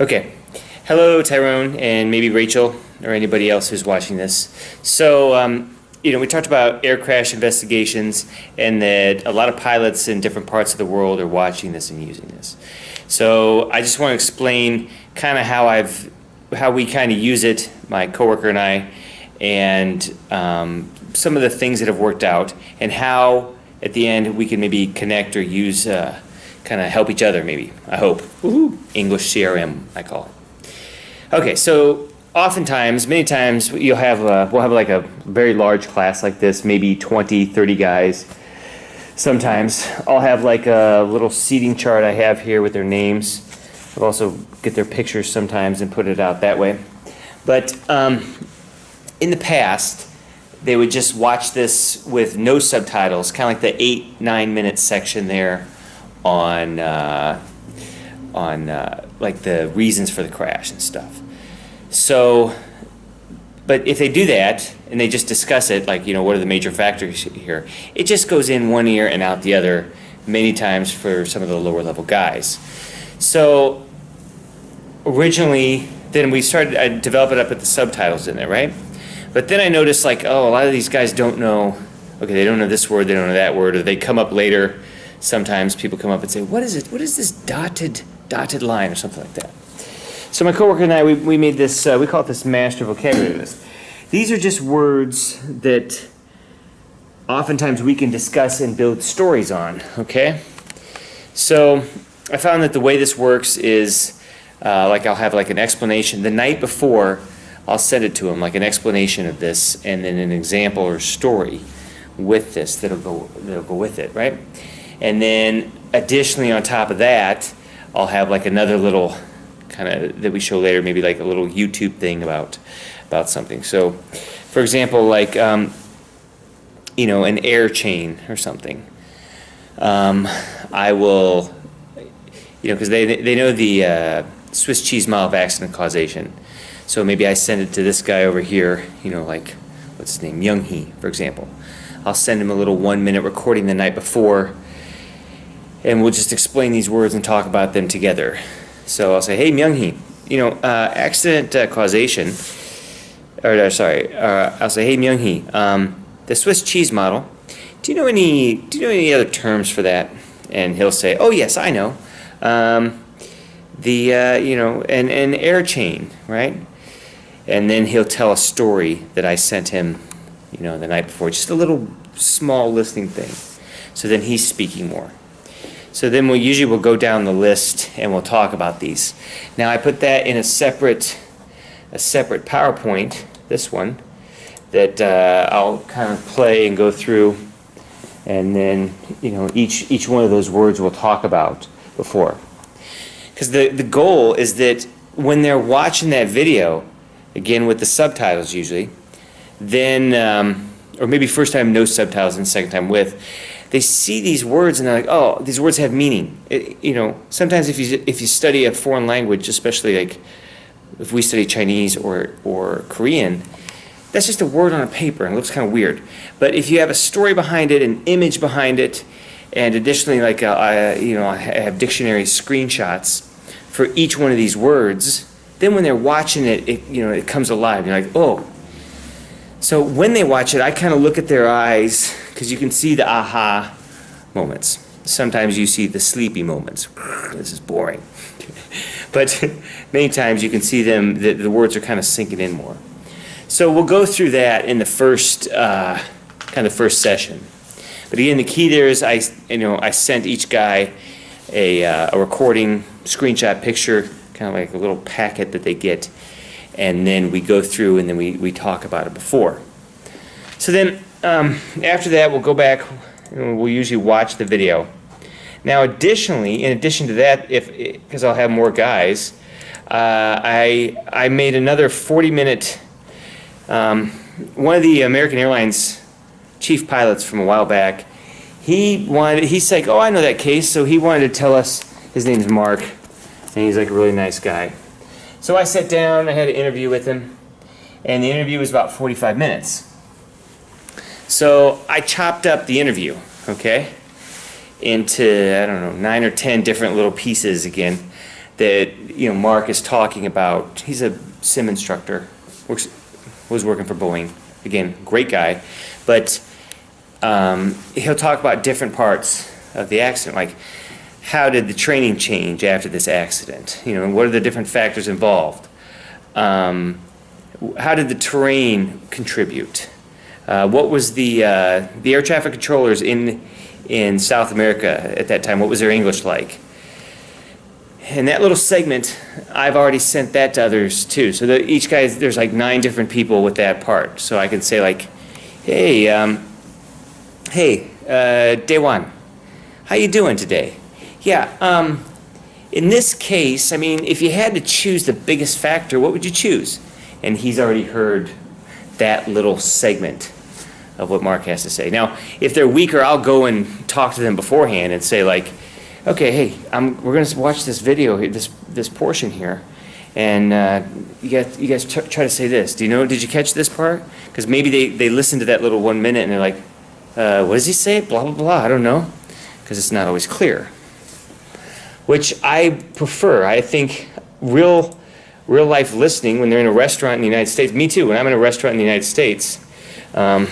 Okay. Hello, Tyrone, and maybe Rachel, or anybody else who's watching this. So, we talked about air crash investigations, and that a lot of pilots in different parts of the world are watching this and using this. So, I just want to explain kind of how we kind of use it, my coworker and I, and some of the things that have worked out, and how at the end we can maybe connect or use, kind of help each other, maybe, I hope. Woohoo! English CRM, I call it. Okay, so oftentimes, many times, we'll have like a very large class like this, maybe 20, 30 guys. Sometimes I'll have like a little seating chart I have here with their names. I'll also get their pictures sometimes and put it out that way. But in the past, they would just watch this with no subtitles, kind of like the 8-9 minute section there on like the reasons for the crash and stuff. So, but if they do that and they just discuss it, like, what are the major factors here, it just goes in one ear and out the other many times for some of the lower level guys. So originally, then I developed it up with the subtitles in there, right? But then I noticed, like, a lot of these guys don't know, okay, they don't know this word, they don't know that word, or they come up later. Sometimes people come up and say, what is it? What is this dotted line or something like that? So my coworker and I, we made this, we call it this master vocabulary list. These are just words that oftentimes we can discuss and build stories on, okay? So I found that the way this works is, like I'll have like an explanation. The night before, I'll send it to them, like an explanation of this, and then an example or story with this that'll go with it, right? And then additionally on top of that, I'll have like another little kind of that we show later, maybe like a little YouTube thing about something. So, for example, like an air chain or something. I will, because they know the Swiss cheese model of accident causation. So maybe I send it to this guy over here, like, what's his name, Myung-hee, for example. I'll send him a little 1-minute recording the night before, and we'll just explain these words and talk about them together. So I'll say, hey, Myung-hee, accident causation, I'll say, hey, Myung-hee, the Swiss cheese model, do you know any other terms for that? And he'll say, oh, yes, I know. An air chain, right? And then he'll tell a story that I sent him, the night before, just a little small listening thing. So then he's speaking more. So then we'll go down the list and we'll talk about these. Now I put that in a separate PowerPoint, this one, that I'll kind of play and go through, and then each one of those words we'll talk about before. Because the goal is that when they're watching that video, again with the subtitles usually, then or maybe first time no subtitles and second time with, they see these words and they're like, oh, these words have meaning. Sometimes if you study a foreign language, especially like if we study Chinese or Korean, that's just a word on a paper and it looks kind of weird. But if you have a story behind it, an image behind it, and additionally, like I have dictionary screenshots for each one of these words, then when they're watching it, it comes alive. You're like, oh. So when they watch it, I kind of look at their eyes, because you can see the aha moments. Sometimes you see the sleepy moments. This is boring. But many times you can see them, the words are kind of sinking in more. So we'll go through that in the first first session. But again, the key there is I sent each guy a recording, screenshot picture, kind of like a little packet that they get, and then we go through and then we talk about it before. So then after that, we'll go back and we'll usually watch the video. Now additionally, in addition to that, because I'll have more guys, I made another 40-minute, one of the American Airlines chief pilots from a while back, he's like, oh, I know that case, so he wanted to tell us, his name's Mark, and he's like a really nice guy. So I sat down, I had an interview with him, and the interview was about 45 minutes. So I chopped up the interview, okay, into, I don't know, 9 or 10 different little pieces again that, you know, Mark is talking about. He's a sim instructor, was working for Boeing. Again, great guy, but he'll talk about different parts of the accident, like how did the training change after this accident? You know, what are the different factors involved? How did the terrain contribute? What was the air traffic controllers in South America at that time? What was their English like? And that little segment, I've already sent that to others too. So that each guy, there's like 9 different people with that part. So I can say like, hey, Dewan, how you doing today? Yeah, in this case, I mean, if you had to choose the biggest factor, what would you choose? And he's already heard that little segment of what Mark has to say. Now, if they're weaker, I'll go and talk to them beforehand and say like, okay, hey, we're going to watch this video, this portion here, and you guys try to say this. Did you catch this part? Because maybe they listen to that little 1 minute and they're like, what does he say? Blah, blah, blah, I don't know, because it's not always clear. Which I prefer. I think real life listening when they're in a restaurant in the United States, me too, when I'm in a restaurant in the United States, I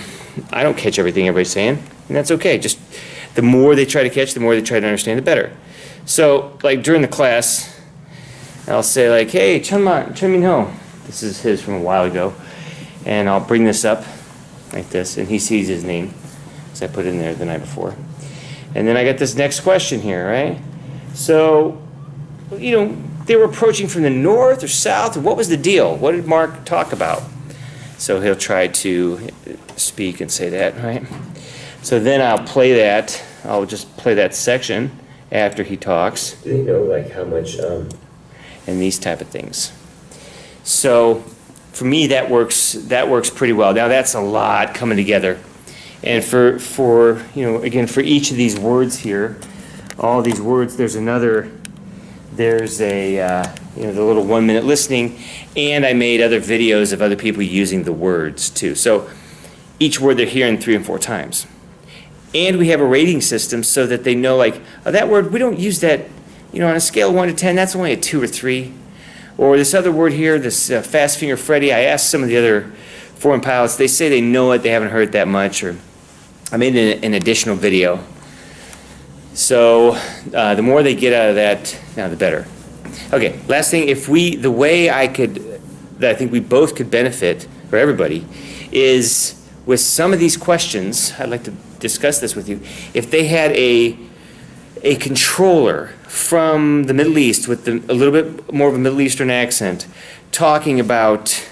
don't catch everything everybody's saying, and that's okay. Just the more they try to catch, the more they try to understand, the better. So, like during the class, I'll say like, hey, Chun Min Ho. This is his from a while ago. And I'll bring this up like this, and he sees his name, because I put it in there the night before. And then I got this next question here, right? So, you know, they were approaching from the north or south, or what was the deal? What did Mark talk about? So he'll try to speak and say that, right? So then I'll play that. I'll just play that section after he talks. Do they know like how much and these type of things. So for me that works pretty well. Now that's a lot coming together. And for you know, again, for each of these words here, all these words, there's a you know, the little 1 minute listening, and I made other videos of other people using the words too. So each word they're hearing 3 and 4 times. And we have a rating system so that they know like, oh, that word, we don't use that, you know, on a scale of 1 to 10, that's only a 2 or 3. Or this other word here, this Fast Finger Freddy, I asked some of the other foreign pilots, they say they know it, they haven't heard it that much, or I made an additional video. So the more they get out of that, now the better. Okay, last thing, the way that I think we both could benefit, for everybody, is with some of these questions, I'd like to discuss this with you, if they had a controller from the Middle East with a little bit more of a Middle Eastern accent talking about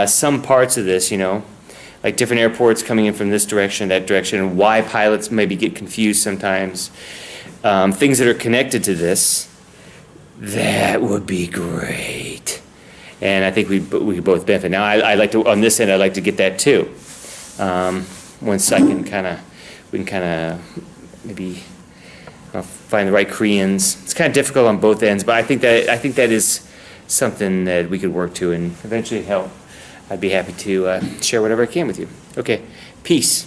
some parts of this, you know, like different airports coming in from this direction, that direction, and why pilots maybe get confused sometimes, things that are connected to this, that would be great. And I think we could both benefit. Now, I like to, on this end, I'd like to get that too. Once we can kind of maybe find the right Koreans. It's kind of difficult on both ends, but I think that is something that we could work to and eventually help. I'd be happy to share whatever I can with you. Okay, peace.